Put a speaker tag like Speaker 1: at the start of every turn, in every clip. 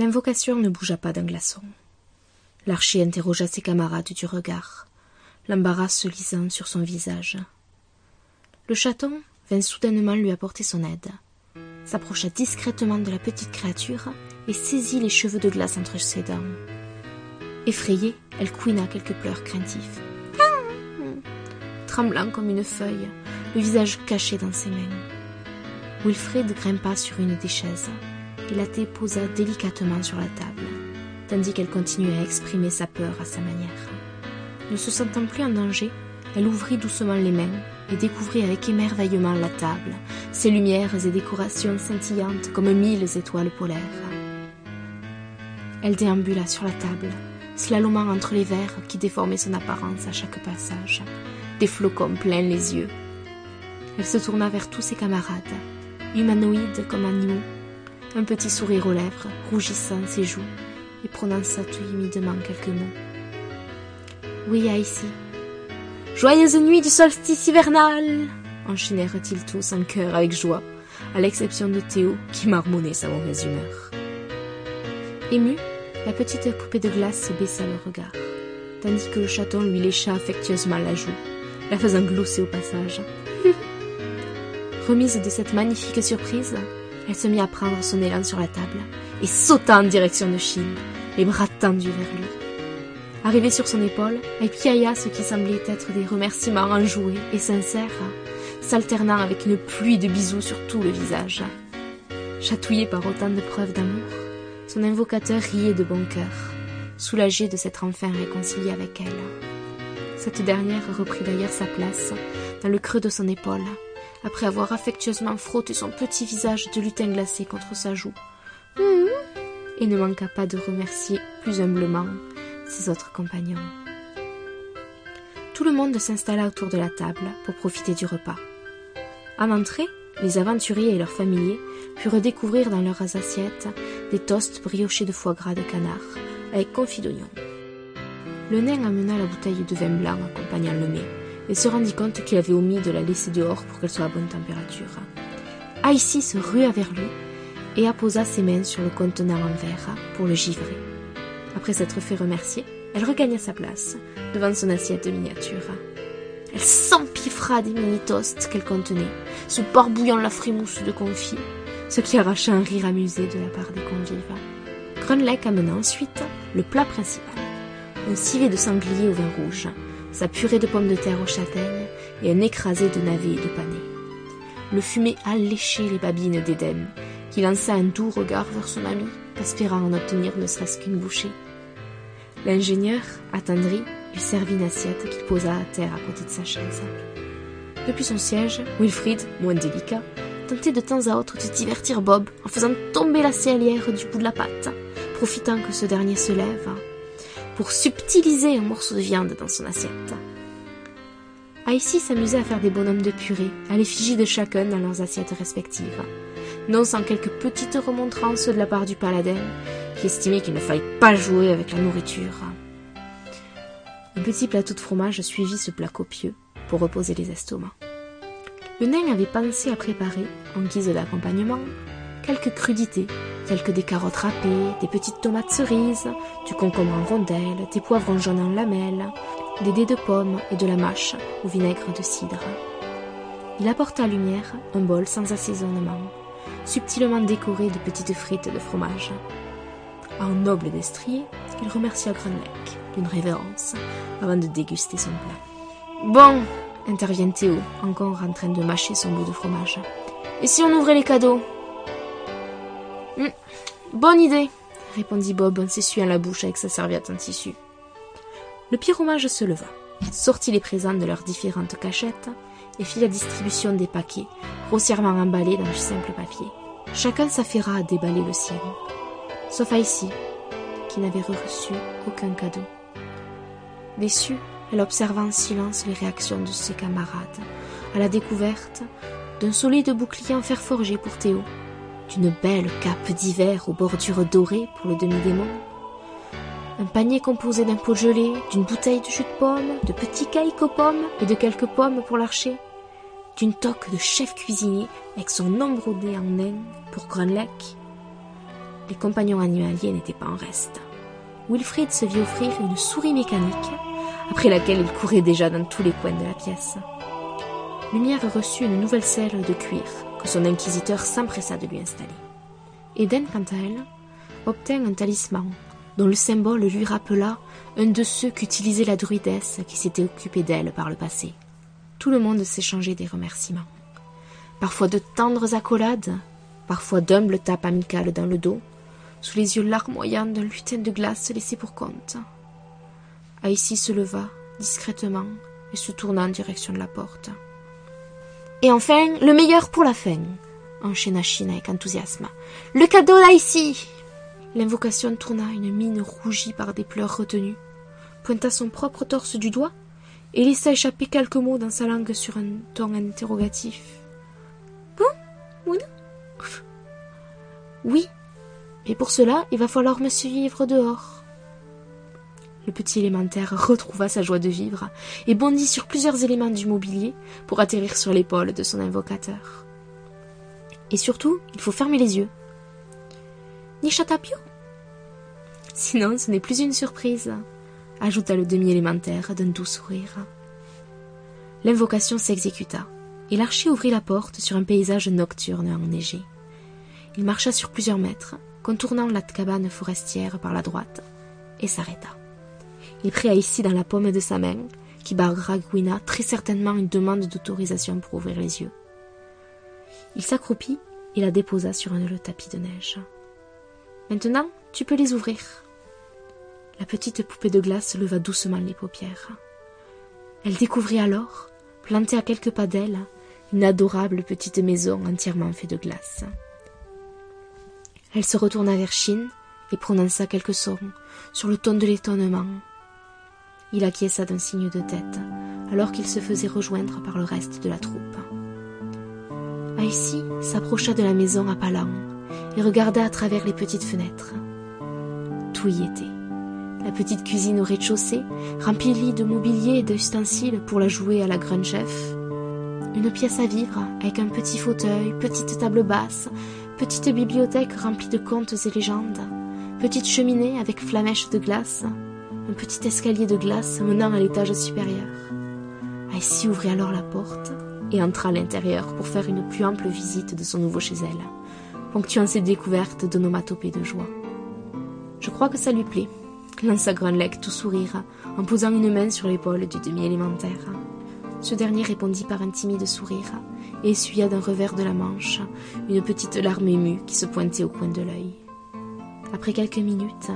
Speaker 1: L'invocation ne bougea pas d'un glaçon. L'archer interrogea ses camarades du regard, l'embarras se lisant sur son visage. Le chaton vint soudainement lui apporter son aide, s'approcha discrètement de la petite créature et saisit les cheveux de glace entre ses dents. Effrayée, elle couina quelques pleurs craintifs. Tremblant comme une feuille, le visage caché dans ses mains. Wilfrid grimpa sur une des chaises et la déposa délicatement sur la table, tandis qu'elle continuait à exprimer sa peur à sa manière. Ne se sentant plus en danger, elle ouvrit doucement les mains et découvrit avec émerveillement la table, ses lumières et décorations scintillantes comme 1000 étoiles polaires. Elle déambula sur la table, slalomant entre les verres qui déformaient son apparence à chaque passage, des flocons pleins les yeux. Elle se tourna vers tous ses camarades, humanoïdes comme animaux, un petit sourire aux lèvres, rougissant ses joues, et prononça timidement quelques mots. « Oui, ici. Joyeuse nuit du solstice hivernal !» enchaînèrent-ils tous en chœur avec joie, à l'exception de Théo, qui marmonnait sa mauvaise humeur. Émue, la petite poupée de glace baissa le regard, tandis que le chaton lui lécha affectueusement la joue, la faisant glousser au passage. Remise de cette magnifique surprise, elle se mit à prendre son élan sur la table et sauta en direction de Chine, les bras tendus vers lui. Arrivée sur son épaule, elle piailla ce qui semblait être des remerciements enjoués et sincères, s'alternant avec une pluie de bisous sur tout le visage. Chatouillé par autant de preuves d'amour, son invocateur riait de bon cœur, soulagé de s'être enfin réconcilié avec elle. Cette dernière reprit d'ailleurs sa place dans le creux de son épaule, après avoir affectueusement frotté son petit visage de lutin glacé contre sa joue, et ne manqua pas de remercier plus humblement ses autres compagnons. Tout le monde s'installa autour de la table pour profiter du repas. À l'entrée, les aventuriers et leurs familiers purent découvrir dans leurs assiettes des toasts briochés de foie gras de canard, avec confit d'oignon. Le nain amena la bouteille de vin blanc accompagnant le mets, et se rendit compte qu'il avait omis de la laisser dehors pour qu'elle soit à bonne température. Icy se rua vers lui et apposa ses mains sur le contenant en verre pour le givrer. Après s'être fait remercier, elle regagna sa place devant son assiette miniature. Elle s'empiffra des mini-toasts qu'elle contenait, se barbouillant la frimousse de confit, ce qui arracha un rire amusé de la part des convives. Grunlec amena ensuite le plat principal, un civet de sanglier au vin rouge, sa purée de pommes de terre aux châtaignes et un écrasé de navets et de panais. Le fumet alléchait les babines d'Éden, qui lança un doux regard vers son ami, espérant en obtenir ne serait-ce qu'une bouchée. L'ingénieur, attendri, lui servit une assiette qu'il posa à terre à côté de sa chaise. Depuis son siège, Wilfrid, moins délicat, tentait de temps à autre de divertir Bob en faisant tomber la serrurière du bout de la patte, profitant que ce dernier se lève pour subtiliser un morceau de viande dans son assiette. Icy s'amusait à faire des bonhommes de purée, à l'effigie de chacun dans leurs assiettes respectives, non sans quelques petites remontrances de la part du paladin, qui estimait qu'il ne fallait pas jouer avec la nourriture. Un petit plateau de fromage suivit ce plat copieux pour reposer les estomacs. Le nain avait pensé à préparer, en guise d'accompagnement, quelques crudités, telles que des carottes râpées, des petites tomates cerises, du concombre en rondelles, des poivrons jaunes en lamelles, des dés de pommes et de la mâche au vinaigre de cidre. Il apporta à Lumière un bol sans assaisonnement, subtilement décoré de petites frites de fromage. En noble destrier, il remercia Grunlec d'une révérence avant de déguster son plat. « Bon !» intervient Théo, encore en train de mâcher son bout de fromage. « Et si on ouvrait les cadeaux ?»« Bonne idée !» répondit Bob en s'essuyant la bouche avec sa serviette en tissu. Le pyromage se leva, sortit les présents de leurs différentes cachettes et fit la distribution des paquets, grossièrement emballés dans du simple papier. Chacun s'affaira à déballer le sien, sauf Icy, qui n'avait reçu aucun cadeau. Déçue, elle observa en silence les réactions de ses camarades à la découverte d'un solide bouclier en fer forgé pour Théo, d'une belle cape d'hiver aux bordures dorées pour le demi-démon, un panier composé d'un pot gelé, d'une bouteille de jus de pomme, de petits cakes aux pommes et de quelques pommes pour l'archer, d'une toque de chef cuisinier avec son nom brodé en nain pour Grunlec. les compagnons animaliers n'étaient pas en reste. Wilfrid se vit offrir une souris mécanique, après laquelle il courait déjà dans tous les coins de la pièce. Lumière reçut une nouvelle selle de cuir, que son inquisiteur s'empressa de lui installer. Eden, quant à elle, obtint un talisman, dont le symbole lui rappela un de ceux qu'utilisait la druidesse qui s'était occupée d'elle par le passé. Tout le monde s'échangeait des remerciements. Parfois de tendres accolades, parfois d'humbles tapes amicales dans le dos, sous les yeux larmoyants d'un lutin de glace laissé pour compte. Aïssi se leva, discrètement, et se tourna en direction de la porte. « Et enfin, le meilleur pour la fin !» enchaîna Shin avec enthousiasme. « Le cadeau d'Aïssi !» L'invocation tourna une mine rougie par des pleurs retenus, pointa son propre torse du doigt et laissa échapper quelques mots dans sa langue sur un ton interrogatif. « Bon ou non ?»« Oui, mais pour cela, il va falloir me suivre dehors. » Le petit élémentaire retrouva sa joie de vivre et bondit sur plusieurs éléments du mobilier pour atterrir sur l'épaule de son invocateur. Et surtout, il faut fermer les yeux. Nishatapio ? Sinon, ce n'est plus une surprise, ajouta le demi-élémentaire d'un doux sourire. L'invocation s'exécuta, et l'archer ouvrit la porte sur un paysage nocturne enneigé. Il marcha sur plusieurs mètres, contournant la cabane forestière par la droite, et s'arrêta. Il prit Aïssi dans la paume de sa main, qui baragouina très certainement une demande d'autorisation pour ouvrir les yeux. Il s'accroupit et la déposa sur le tapis de neige. « Maintenant, tu peux les ouvrir. » La petite poupée de glace leva doucement les paupières. Elle découvrit alors, plantée à quelques pas d'elle, une adorable petite maison entièrement faite de glace. Elle se retourna vers Shin et prononça quelques sons sur le ton de l'étonnement. Il acquiesça d'un signe de tête, alors qu'il se faisait rejoindre par le reste de la troupe. Aïssi s'approcha de la maison à pas lents et regarda à travers les petites fenêtres. Tout y était. La petite cuisine au rez-de-chaussée, remplie de mobilier et d'ustensiles pour la jouer à la grande chef. Une pièce à vivre, avec un petit fauteuil, petite table basse, petite bibliothèque remplie de contes et légendes, petite cheminée avec flamèche de glace, un petit escalier de glace menant à l'étage supérieur. Aïssi ouvrit alors la porte et entra à l'intérieur pour faire une plus ample visite de son nouveau chez elle, ponctuant ses découvertes d'onomatopées de joie. « Je crois que ça lui plaît », lança Grunlec tout sourire, en posant une main sur l'épaule du demi-élémentaire. Ce dernier répondit par un timide sourire et essuya d'un revers de la manche une petite larme émue qui se pointait au coin de l'œil. Après quelques minutes,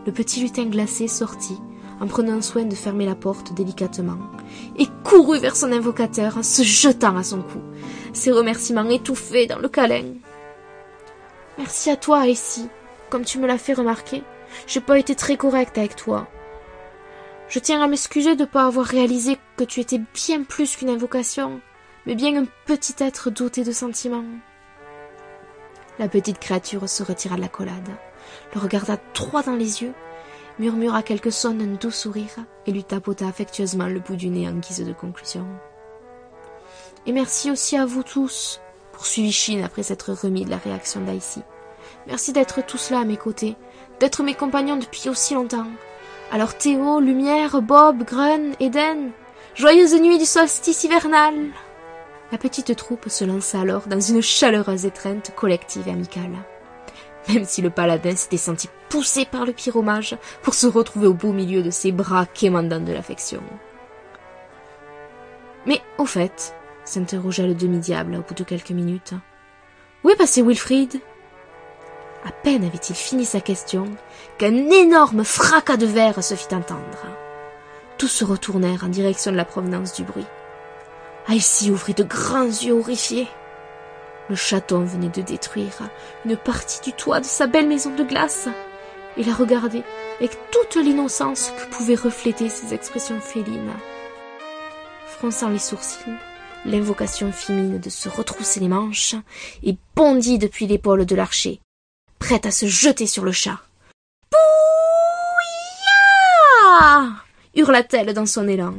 Speaker 1: le petit lutin glacé sortit en prenant soin de fermer la porte délicatement et courut vers son invocateur en se jetant à son cou, ses remerciements étouffés dans le câlin. « Merci à toi, Aïssi. Comme tu me l'as fait remarquer, j'ai pas été très correcte avec toi. Je tiens à m'excuser de ne pas avoir réalisé que tu étais bien plus qu'une invocation, mais bien un petit être doté de sentiments. » La petite créature se retira de l'accolade, le regarda droit dans les yeux, murmura quelques sons d'un doux sourire et lui tapota affectueusement le bout du nez en guise de conclusion. « Et merci aussi à vous tous, » poursuivit Shin après s'être remis de la réaction d'Aïssi. « Merci d'être tous là à mes côtés, d'être mes compagnons depuis aussi longtemps. Alors Théo, Lumière, Bob, Grun, Eden, joyeuse nuit du solstice hivernal !» La petite troupe se lança alors dans une chaleureuse étreinte collective et amicale. Même si le paladin s'était senti poussé par le pyromage pour se retrouver au beau milieu de ses bras quémandant de l'affection. « Mais, au fait, » s'interrogea le demi-diable au bout de quelques minutes, « où est passé Wilfrid ?» À peine avait-il fini sa question qu'un énorme fracas de verre se fit entendre. Tous se retournèrent en direction de la provenance du bruit. Aïssi ouvrit de grands yeux horrifiés. Le chaton venait de détruire une partie du toit de sa belle maison de glace et la regardait avec toute l'innocence que pouvaient refléter ses expressions félines. Fronçant les sourcils, l'invocation fit mine de se retrousser les manches et bondit depuis l'épaule de l'archer, prête à se jeter sur le chat. « Pouya » hurla-t-elle dans son élan.